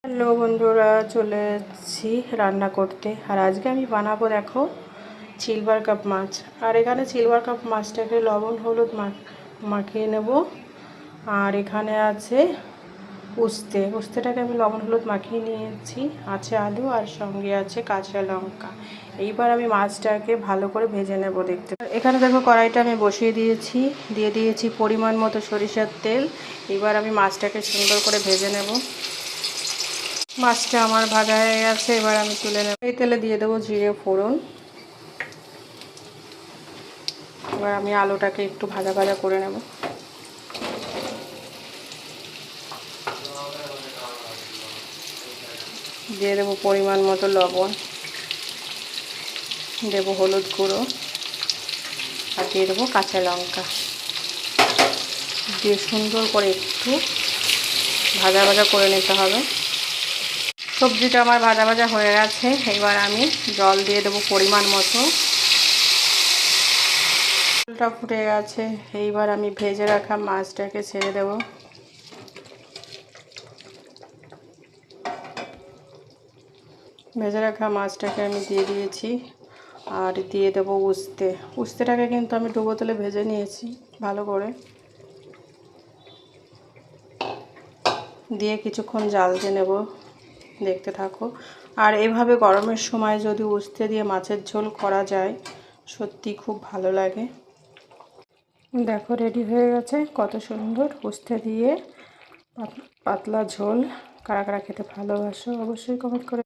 Hello বন্ধুরা, চলে এসেছি রান্না করতে। আর আজকে আমি বানাবো, দেখো, সিলভার কাপ মাছ। আর এখানে সিলভার কাপ মাছটাকে লবণ হলুদ মাখিয়ে নেব। আর এখানে আছে উস্তেটাকে আমি লবণ হলুদ মাখিয়ে নিয়েছি। আছে আলু আর সঙ্গে আছে কাঁচা লঙ্কা। এইবার আমি মাছটাকে ভালো করে ভেজে নেব। দেখতে এখানে দেখো, কড়াইটা আমি বসিয়ে দিয়েছি, দিয়ে দিয়েছি পরিমাণ মতো সরিষার তেল। এবার আমি মাছটাকে সুন্দর করে ভেজে নেব। মাছটা আমার ভাজা হয়ে গেছে, এবার আমি তুলে নেব। এই তেলে দিয়ে দেবো জিরে ফোড়ন। এবার আমি আলুটাকে একটু ভাজা ভাজা করে নেব। দিয়ে দেবো পরিমাণ মতো লবণ, দেবো হলুদ গুঁড়ো, আর দিয়ে দেবো কাঁচা লঙ্কা। দিয়ে সুন্দর করে একটু ভাজা ভাজা করে নিতে হবে। সবজিটা আমার ভাজা ভাজা হয়ে গেছে। এবার আমি জল দিয়ে দেবো পরিমাণ মতো। জলটা ফুটে গেছে, এইবার আমি ভেজে রাখা মাছটাকে ছেড়ে দেব। ভেজে রাখা মাছটাকে আমি দিয়ে দিয়েছি। আর দিয়ে দেবো উস্তেটাকে কিন্তু আমি ডুবো তেলে ভেজে নিয়েছি ভালো করে। দিয়ে কিছুক্ষণ জাল দিয়ে নেব। দেখতে থাকো। আর এভাবে গরমের সময় যদি উস্তে দিয়ে মাছের ঝোল করা যায়, সত্যি খুব ভালো লাগে। দেখো, রেডি হয়ে গেছে কত সুন্দর উস্তে দিয়ে পাতলা ঝোল। কারা কারা খেতে ভালোবাসো অবশ্যই কমেন্ট করে।